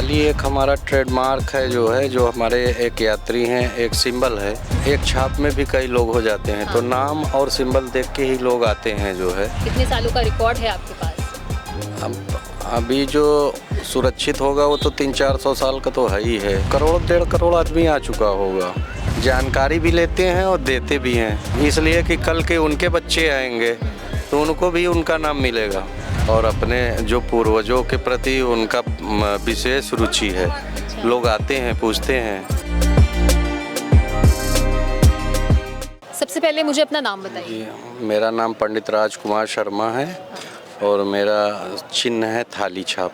थाली एक हमारा ट्रेडमार्क है जो हमारे एक यात्री हैं, एक सिंबल है। एक छाप में भी कई लोग हो जाते हैं, तो नाम और सिंबल देख के ही लोग आते हैं जो है। कितने सालों का रिकॉर्ड है आपके पास? अभी जो सुरक्षित होगा वो तो 300-400 साल का तो है ही है। करोड़ 1.5 करोड़ आदमी आ चुका होगा। जानकारी भी लेते हैं और देते भी हैं, इसलिए कि कल के उनके बच्चे आएंगे तो उनको भी उनका नाम मिलेगा और अपने जो पूर्वजों के प्रति उनका विशेष रुचि है। लोग आते हैं, पूछते हैं। सबसे पहले मुझे अपना नाम बताइए। जी, मेरा नाम पंडित राजकुमार शर्मा है और मेरा चिन्ह है थाली छाप।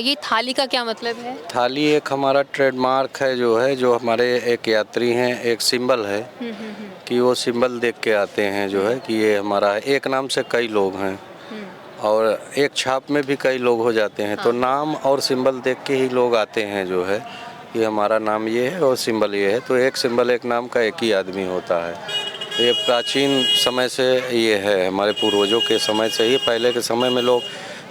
ये थाली का क्या मतलब है? थाली एक हमारा ट्रेडमार्क है जो हमारे एक यात्री हैं, एक सिंबल है कि वो सिंबल देख के आते हैं जो है कि ये हमारा है। एक नाम से कई लोग हैं और एक छाप में भी कई लोग हो जाते हैं, तो नाम और सिंबल देख के ही लोग आते हैं जो है कि हमारा नाम ये है और सिंबल ये है। तो एक सिंबल एक नाम का एक ही आदमी होता है। ये प्राचीन समय से ये है, हमारे पूर्वजों के समय से ही। पहले के समय में लोग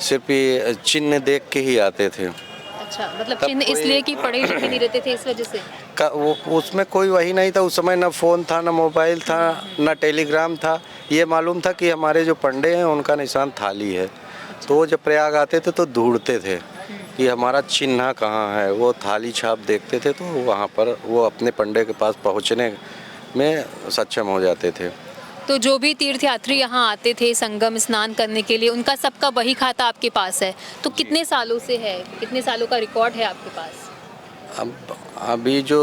सिर्फ ये चिन्ह देख के ही आते थे। अच्छा, मतलब चिन्ह इसलिए कि पढ़े लिखे नहीं रहते थे, इस वजह से? वो उसमें कोई वही नहीं था। उस समय ना फ़ोन था, ना मोबाइल था, ना टेलीग्राम था। ये मालूम था कि हमारे जो पंडे हैं उनका निशान थाली है। तो वो जब प्रयाग आते थे तो ढूंढते थे कि हमारा चिन्ह कहाँ है। वो थाली छाप देखते थे तो वहाँ पर वो अपने पंडे के पास पहुँचने में सक्षम हो जाते थे। तो जो भी तीर्थयात्री यहाँ आते थे संगम स्नान करने के लिए, उनका सबका वही खाता आपके पास है। तो कितने सालों से है, कितने सालों का रिकॉर्ड है आपके पास? अभी जो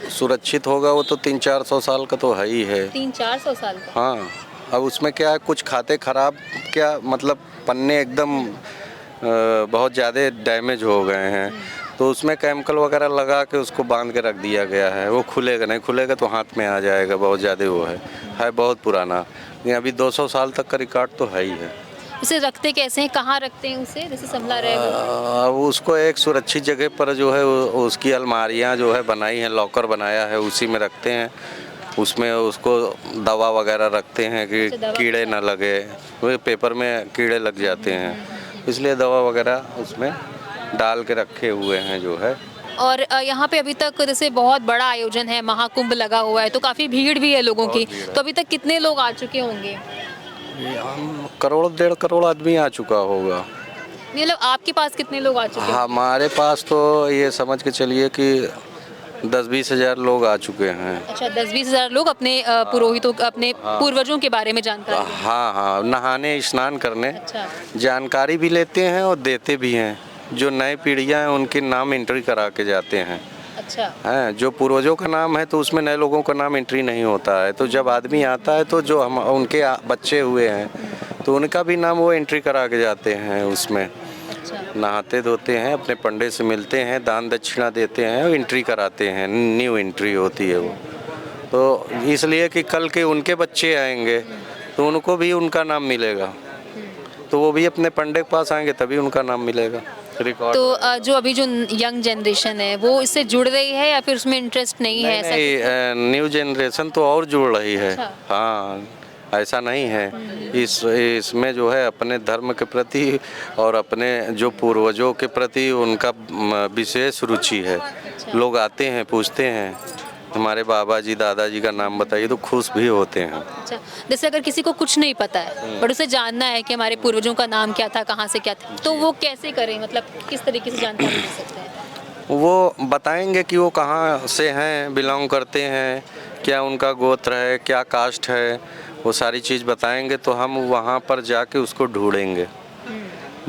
सुरक्षित होगा वो तो 300-400 साल का तो है ही है। 300-400 साल का? हाँ, अब उसमें क्या है, कुछ खाते खराब, क्या मतलब पन्ने एकदम बहुत ज़्यादा डैमेज हो गए हैं, तो उसमें केमिकल वगैरह लगा के उसको बांध के रख दिया गया है। वो खुलेगा नहीं, खुलेगा तो हाथ में आ जाएगा। बहुत ज़्यादा वो है बहुत पुराना। ये अभी 200 साल तक का रिकॉर्ड तो है ही है। उसे रखते कैसे हैं, कहाँ रखते हैं उसे, जैसे संभला रहे वो? उसको एक सुरक्षित जगह पर जो है उसकी अलमारियाँ जो है बनाई हैं, लॉकर बनाया है, उसी में रखते हैं। उसमें उसको दवा वगैरह रखते हैं कि कीड़े ना लगे। वो पेपर में कीड़े लग जाते हैं, इसलिए दवा वगैरह उसमें डाल के रखे हुए हैं जो है। और यहाँ पे अभी तक जैसे बहुत बड़ा आयोजन है, महाकुंभ लगा हुआ है, तो काफ़ी भीड़ भी है लोगों की। तो अभी तक कितने लोग आ चुके होंगे? करोड़ 1.5 करोड़ आदमी आ चुका होगा। मतलब आपके पास कितने लोग आ चुके हैं? हमारे पास तो ये समझ के चलिए कि 10-20 हज़ार लोग आ चुके हैं। अच्छा, 10-20 हज़ार लोग अपने पुरोहितों, अपने पूर्वजों के बारे में जानकारी? हाँ, नहाने स्नान करने। अच्छा। जानकारी भी लेते हैं और देते भी हैं। जो नए पीढ़ियाँ हैं उनके नाम एंट्री करा के जाते हैं। अच्छा। हैं, जो पूर्वजों का नाम है तो उसमें नए लोगों का नाम एंट्री नहीं होता है। तो जब आदमी आता है तो जो हम उनके बच्चे हुए हैं तो उनका भी नाम वो एंट्री करा के जाते हैं उसमें। अच्छा। नहाते धोते हैं, अपने पंडे से मिलते हैं, दान दक्षिणा देते हैं और एंट्री कराते हैं। न्यू एंट्री होती है वो। तो इसलिए कि कल के उनके बच्चे आएंगे तो उनको भी उनका नाम मिलेगा, तो वो भी अपने पंडे के पास आएंगे तभी उनका नाम मिलेगा। रिकॉर्ड तो जो अभी जो यंग जनरेशन है वो इससे जुड़ रही है या फिर उसमें इंटरेस्ट नहीं है? नहीं, न्यू जनरेशन तो और जुड़ रही है। अच्छा। हाँ, ऐसा नहीं है। इसमें जो है अपने धर्म के प्रति और अपने जो पूर्वजों के प्रति उनका विशेष रुचि है। लोग आते हैं, पूछते हैं हमारे बाबा जी दादाजी का नाम बताइए, तो खुश भी होते हैं। अच्छा, जैसे अगर किसी को कुछ नहीं पता है बट उसे जानना है कि हमारे पूर्वजों का नाम क्या था, कहाँ से क्या था, तो वो कैसे करें, मतलब किस तरीके से जानकारी ले सकते हैं? वो बताएंगे कि वो कहाँ से हैं, बिलोंग करते हैं, क्या उनका गोत्र है, क्या कास्ट है, वो सारी चीज़ बताएंगे तो हम वहाँ पर जाके उसको ढूंढेंगे।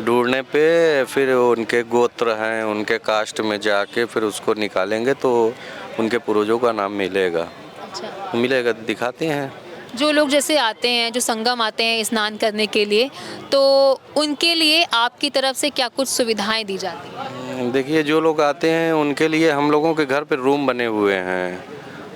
ढूंढने पे फिर उनके गोत्र हैं, उनके कास्ट में जाके फिर उसको निकालेंगे तो उनके पूर्वजों का नाम मिलेगा। अच्छा। मिलेगा, दिखाते हैं। जो लोग जैसे आते हैं, जो संगम आते हैं स्नान करने के लिए, तो उनके लिए आपकी तरफ से क्या कुछ सुविधाएं दी जाती हैं? देखिए, जो लोग आते हैं उनके लिए हम लोगों के घर पे रूम बने हुए हैं।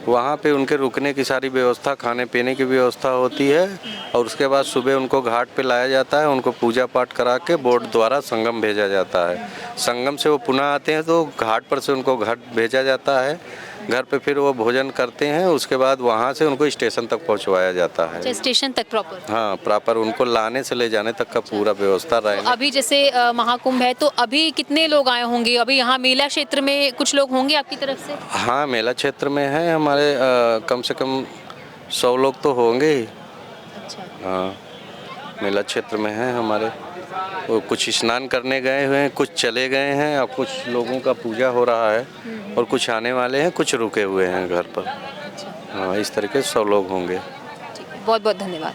वहाँ पे उनके रुकने की सारी व्यवस्था, खाने पीने की व्यवस्था होती है और उसके बाद सुबह उनको घाट पे लाया जाता है। उनको पूजा पाठ करा के बोट द्वारा संगम भेजा जाता है। संगम से वो पुनः आते हैं तो घाट पर से उनको घर भेजा जाता है घर पे फिर वो भोजन करते हैं, उसके बाद वहाँ से उनको स्टेशन तक पहुँचवाया जाता है। अच्छा, स्टेशन तक प्रॉपर। हाँ, प्रॉपर उनको लाने से ले जाने तक का पूरा व्यवस्था तो रहने। अभी जैसे महाकुंभ है तो अभी कितने लोग आए होंगे? अभी यहाँ मेला क्षेत्र में कुछ लोग होंगे आपकी तरफ से? हाँ, मेला क्षेत्र में है हमारे कम से कम 100 लोग तो होंगे ही। अच्छा। हाँ, मेला क्षेत्र में है हमारे। वो कुछ स्नान करने गए हुए हैं, कुछ चले गए हैं और कुछ लोगों का पूजा हो रहा है और कुछ आने वाले हैं, कुछ रुके हुए हैं घर पर। हाँ, इस तरीके से 100 लोग होंगे। ठीक है, बहुत बहुत धन्यवाद।